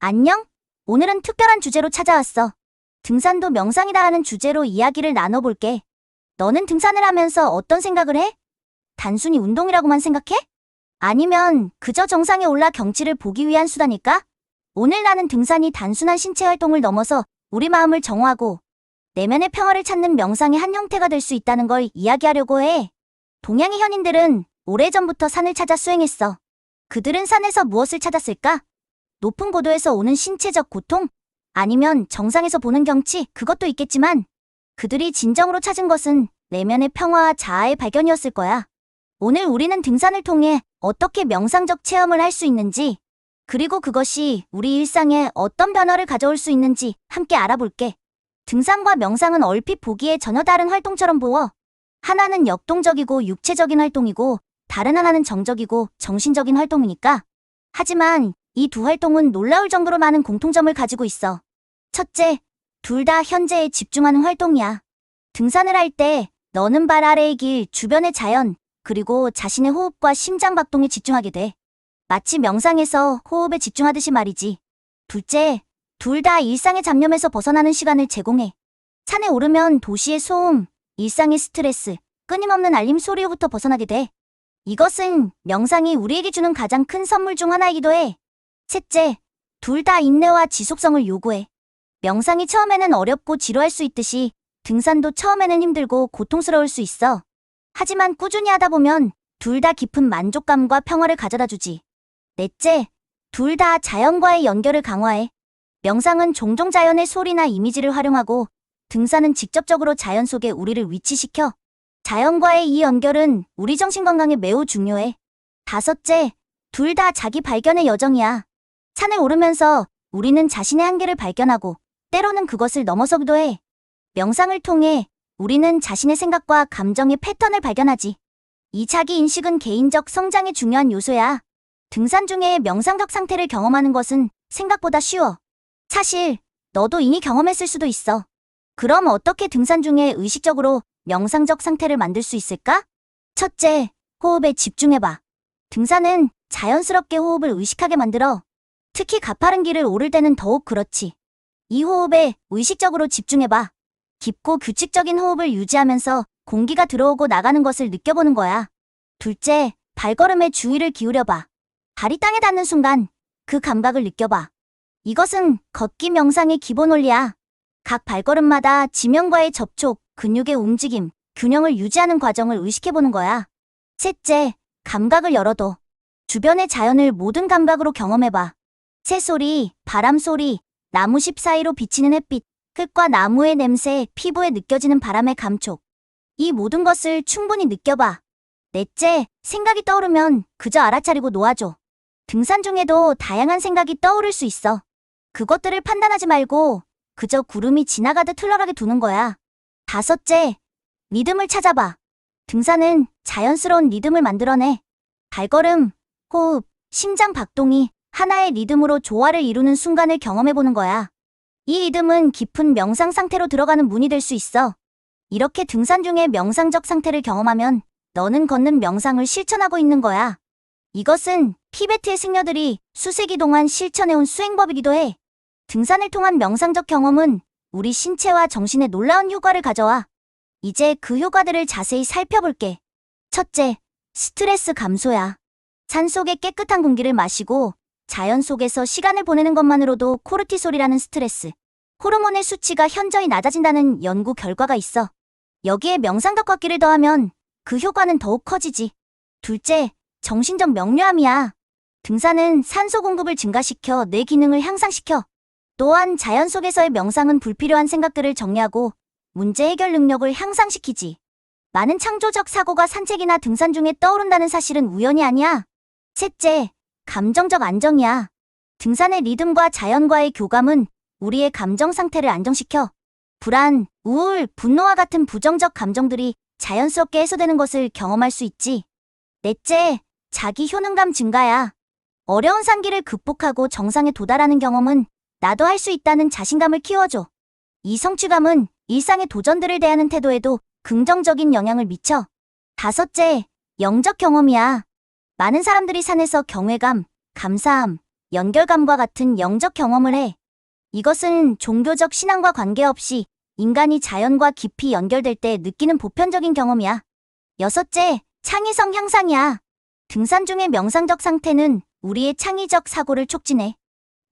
안녕? 오늘은 특별한 주제로 찾아왔어. 등산도 명상이다 하는 주제로 이야기를 나눠볼게. 너는 등산을 하면서 어떤 생각을 해? 단순히 운동이라고만 생각해? 아니면 그저 정상에 올라 경치를 보기 위한 수단일까? 오늘 나는 등산이 단순한 신체 활동을 넘어서 우리 마음을 정화하고 내면의 평화를 찾는 명상의 한 형태가 될 수 있다는 걸 이야기하려고 해. 동양의 현인들은 오래전부터 산을 찾아 수행했어. 그들은 산에서 무엇을 찾았을까? 높은 고도에서 오는 신체적 고통? 아니면 정상에서 보는 경치? 그것도 있겠지만 그들이 진정으로 찾은 것은 내면의 평화와 자아의 발견이었을 거야. 오늘 우리는 등산을 통해 어떻게 명상적 체험을 할 수 있는지, 그리고 그것이 우리 일상에 어떤 변화를 가져올 수 있는지 함께 알아볼게. 등산과 명상은 얼핏 보기에 전혀 다른 활동처럼 보여. 하나는 역동적이고 육체적인 활동이고 다른 하나는 정적이고 정신적인 활동이니까. 하지만 이 두 활동은 놀라울 정도로 많은 공통점을 가지고 있어. 첫째, 둘 다 현재에 집중하는 활동이야. 등산을 할 때 너는 발 아래의 길, 주변의 자연, 그리고 자신의 호흡과 심장 박동에 집중하게 돼. 마치 명상에서 호흡에 집중하듯이 말이지. 둘째, 둘 다 일상의 잡념에서 벗어나는 시간을 제공해. 산에 오르면 도시의 소음, 일상의 스트레스, 끊임없는 알림 소리로부터 벗어나게 돼. 이것은 명상이 우리에게 주는 가장 큰 선물 중 하나이기도 해. 셋째, 둘 다 인내와 지속성을 요구해. 명상이 처음에는 어렵고 지루할 수 있듯이 등산도 처음에는 힘들고 고통스러울 수 있어. 하지만 꾸준히 하다 보면 둘 다 깊은 만족감과 평화를 가져다 주지. 넷째, 둘 다 자연과의 연결을 강화해. 명상은 종종 자연의 소리나 이미지를 활용하고 등산은 직접적으로 자연 속에 우리를 위치시켜. 자연과의 이 연결은 우리 정신 건강에 매우 중요해. 다섯째, 둘 다 자기 발견의 여정이야. 산을 오르면서 우리는 자신의 한계를 발견하고 때로는 그것을 넘어서기도 해. 명상을 통해 우리는 자신의 생각과 감정의 패턴을 발견하지. 이 자기 인식은 개인적 성장의 중요한 요소야. 등산 중에 명상적 상태를 경험하는 것은 생각보다 쉬워. 사실 너도 이미 경험했을 수도 있어. 그럼 어떻게 등산 중에 의식적으로 명상적 상태를 만들 수 있을까? 첫째, 호흡에 집중해봐. 등산은 자연스럽게 호흡을 의식하게 만들어. 특히 가파른 길을 오를 때는 더욱 그렇지. 이 호흡에 의식적으로 집중해봐. 깊고 규칙적인 호흡을 유지하면서 공기가 들어오고 나가는 것을 느껴보는 거야. 둘째, 발걸음에 주의를 기울여봐. 발이 땅에 닿는 순간 그 감각을 느껴봐. 이것은 걷기 명상의 기본 원리야. 각 발걸음마다 지면과의 접촉, 근육의 움직임, 균형을 유지하는 과정을 의식해보는 거야. 셋째, 감각을 열어둬. 주변의 자연을 모든 감각으로 경험해봐. 새소리, 바람소리, 나무잎 사이로 비치는 햇빛, 흙과 나무의 냄새, 피부에 느껴지는 바람의 감촉. 이 모든 것을 충분히 느껴봐. 넷째, 생각이 떠오르면 그저 알아차리고 놓아줘. 등산 중에도 다양한 생각이 떠오를 수 있어. 그것들을 판단하지 말고 그저 구름이 지나가듯 흘러가게 두는 거야. 다섯째, 리듬을 찾아봐. 등산은 자연스러운 리듬을 만들어내. 발걸음, 호흡, 심장 박동이 하나의 리듬으로 조화를 이루는 순간을 경험해보는 거야. 이 리듬은 깊은 명상 상태로 들어가는 문이 될 수 있어. 이렇게 등산 중에 명상적 상태를 경험하면 너는 걷는 명상을 실천하고 있는 거야. 이것은 티베트의 승려들이 수세기 동안 실천해온 수행법이기도 해. 등산을 통한 명상적 경험은 우리 신체와 정신에 놀라운 효과를 가져와. 이제 그 효과들을 자세히 살펴볼게. 첫째, 스트레스 감소야. 산속의 깨끗한 공기를 마시고 자연 속에서 시간을 보내는 것만으로도 코르티솔이라는 스트레스, 호르몬의 수치가 현저히 낮아진다는 연구 결과가 있어. 여기에 명상적 걷기를 더하면 그 효과는 더욱 커지지. 둘째, 정신적 명료함이야. 등산은 산소 공급을 증가시켜 뇌 기능을 향상시켜. 또한 자연 속에서의 명상은 불필요한 생각들을 정리하고 문제 해결 능력을 향상시키지. 많은 창조적 사고가 산책이나 등산 중에 떠오른다는 사실은 우연이 아니야. 셋째, 감정적 안정이야. 등산의 리듬과 자연과의 교감은 우리의 감정 상태를 안정시켜. 불안, 우울, 분노와 같은 부정적 감정들이 자연스럽게 해소되는 것을 경험할 수 있지. 넷째, 자기 효능감 증가야. 어려운 산길을 극복하고 정상에 도달하는 경험은 나도 할 수 있다는 자신감을 키워줘. 이 성취감은 일상의 도전들을 대하는 태도에도 긍정적인 영향을 미쳐. 다섯째, 영적 경험이야. 많은 사람들이 산에서 경외감, 감사함, 연결감과 같은 영적 경험을 해. 이것은 종교적 신앙과 관계없이 인간이 자연과 깊이 연결될 때 느끼는 보편적인 경험이야. 여섯째, 창의성 향상이야. 등산 중의 명상적 상태는 우리의 창의적 사고를 촉진해.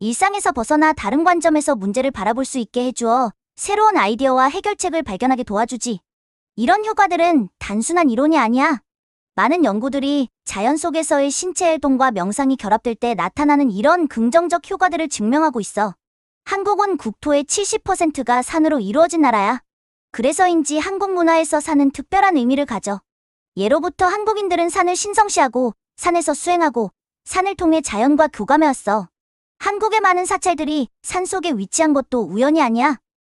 일상에서 벗어나 다른 관점에서 문제를 바라볼 수 있게 해주어 새로운 아이디어와 해결책을 발견하게 도와주지. 이런 효과들은 단순한 이론이 아니야. 많은 연구들이 자연 속에서의 신체 활동과 명상이 결합될 때 나타나는 이런 긍정적 효과들을 증명하고 있어. 한국은 국토의 70%가 산으로 이루어진 나라야. 그래서인지 한국 문화에서 산은 특별한 의미를 가져. 예로부터 한국인들은 산을 신성시하고 산에서 수행하고 산을 통해 자연과 교감해왔어. 한국의 많은 사찰들이 산 속에 위치한 것도 우연이 아니야.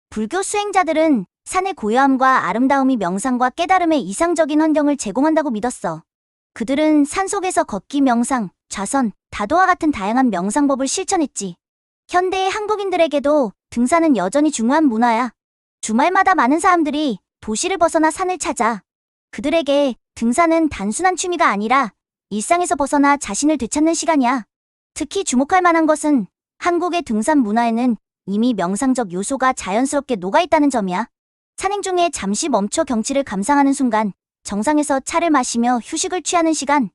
불교 수행자들은 산의 고요함과 아름다움이 명상과 깨달음의 이상적인 환경을 제공한다고 믿었어. 그들은 산 속에서 걷기 명상, 좌선, 다도와 같은 다양한 명상법을 실천했지. 현대의 한국인들에게도 등산은 여전히 중요한 문화야. 주말마다 많은 사람들이 도시를 벗어나 산을 찾아. 그들에게 등산은 단순한 취미가 아니라 일상에서 벗어나 자신을 되찾는 시간이야. 특히 주목할 만한 것은 한국의 등산 문화에는 이미 명상적 요소가 자연스럽게 녹아있다는 점이야. 산행 중에 잠시 멈춰 경치를 감상하는 순간, 정상에서 차를 마시며 휴식을 취하는 시간,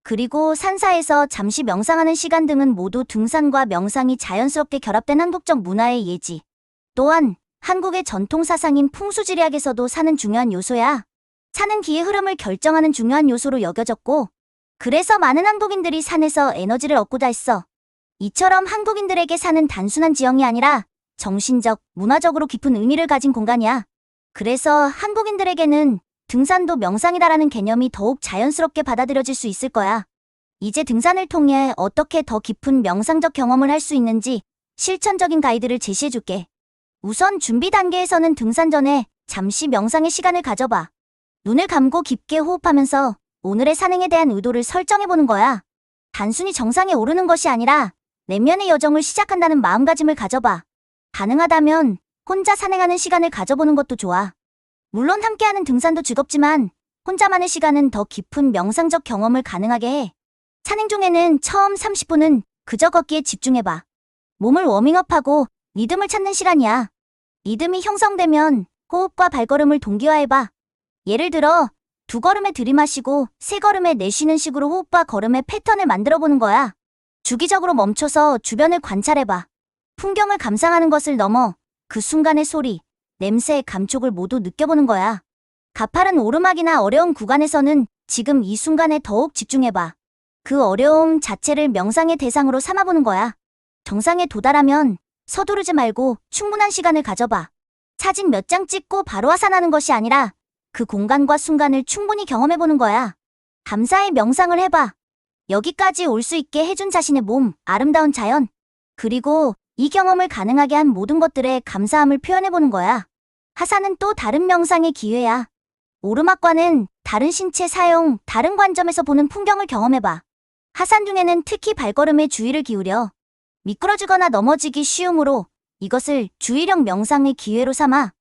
그리고 산사에서 잠시 명상하는 시간 등은 모두 등산과 명상이 자연스럽게 결합된 한국적 문화의 예지. 또한 한국의 전통 사상인 풍수지리학에서도 산은 중요한 요소야. 산은 기의 흐름을 결정하는 중요한 요소로 여겨졌고, 그래서 많은 한국인들이 산에서 에너지를 얻고자 했어. 이처럼 한국인들에게 산은 단순한 지형이 아니라 정신적, 문화적으로 깊은 의미를 가진 공간이야. 그래서 한국인들에게는 등산도 명상이다라는 개념이 더욱 자연스럽게 받아들여질 수 있을 거야. 이제 등산을 통해 어떻게 더 깊은 명상적 경험을 할 수 있는지 실천적인 가이드를 제시해줄게. 우선 준비 단계에서는 등산 전에 잠시 명상의 시간을 가져봐. 눈을 감고 깊게 호흡하면서 오늘의 산행에 대한 의도를 설정해보는 거야. 단순히 정상에 오르는 것이 아니라 내면의 여정을 시작한다는 마음가짐을 가져봐. 가능하다면 혼자 산행하는 시간을 가져보는 것도 좋아. 물론 함께하는 등산도 즐겁지만 혼자만의 시간은 더 깊은 명상적 경험을 가능하게 해. 산행 중에는 처음 30분은 그저 걷기에 집중해봐. 몸을 워밍업하고 리듬을 찾는 시간이야. 리듬이 형성되면 호흡과 발걸음을 동기화해봐. 예를 들어 2걸음에 들이마시고 3걸음에 내쉬는 식으로 호흡과 걸음의 패턴을 만들어보는 거야. 주기적으로 멈춰서 주변을 관찰해봐. 풍경을 감상하는 것을 넘어 그 순간의 소리, 냄새, 감촉을 모두 느껴보는 거야. 가파른 오르막이나 어려운 구간에서는 지금 이 순간에 더욱 집중해봐. 그 어려움 자체를 명상의 대상으로 삼아보는 거야. 정상에 도달하면 서두르지 말고 충분한 시간을 가져봐. 사진 몇 장 찍고 바로 하산하는 것이 아니라 그 공간과 순간을 충분히 경험해보는 거야. 감사의 명상을 해봐. 여기까지 올 수 있게 해준 자신의 몸, 아름다운 자연, 그리고 이 경험을 가능하게 한 모든 것들에 감사함을 표현해보는 거야. 하산은 또 다른 명상의 기회야. 오르막과는 다른 신체 사용, 다른 관점에서 보는 풍경을 경험해봐. 하산 중에는 특히 발걸음에 주의를 기울여. 미끄러지거나 넘어지기 쉬우므로 이것을 주의력 명상의 기회로 삼아.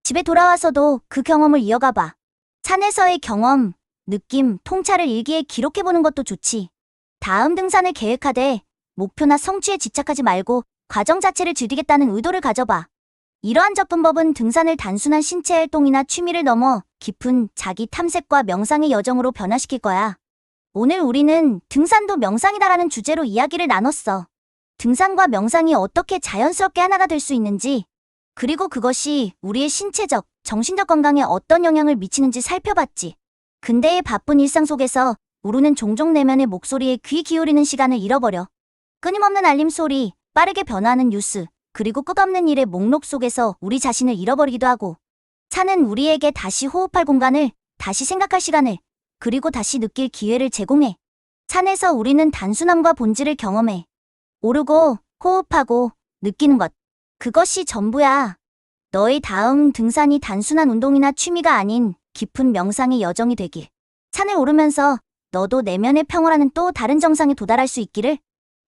집에 돌아와서도 그 경험을 이어가봐. 산에서의 경험, 느낌, 통찰을 일기에 기록해보는 것도 좋지. 다음 등산을 계획하되 목표나 성취에 집착하지 말고 과정 자체를 즐기겠다는 의도를 가져봐. 이러한 접근법은 등산을 단순한 신체 활동이나 취미를 넘어 깊은 자기 탐색과 명상의 여정으로 변화시킬 거야. 오늘 우리는 등산도 명상이다라는 주제로 이야기를 나눴어. 등산과 명상이 어떻게 자연스럽게 하나가 될 수 있는지, 그리고 그것이 우리의 신체적, 정신적 건강에 어떤 영향을 미치는지 살펴봤지. 근대의 바쁜 일상 속에서 우리는 종종 내면의 목소리에 귀 기울이는 시간을 잃어버려. 끊임없는 알림 소리, 빠르게 변화하는 뉴스, 그리고 끝없는 일의 목록 속에서 우리 자신을 잃어버리기도 하고, 산은 우리에게 다시 호흡할 공간을, 다시 생각할 시간을, 그리고 다시 느낄 기회를 제공해. 산에서 우리는 단순함과 본질을 경험해. 오르고, 호흡하고, 느끼는 것. 그것이 전부야. 너의 다음 등산이 단순한 운동이나 취미가 아닌 깊은 명상의 여정이 되길. 산을 오르면서 너도 내면의 평화라는 또 다른 정상에 도달할 수 있기를.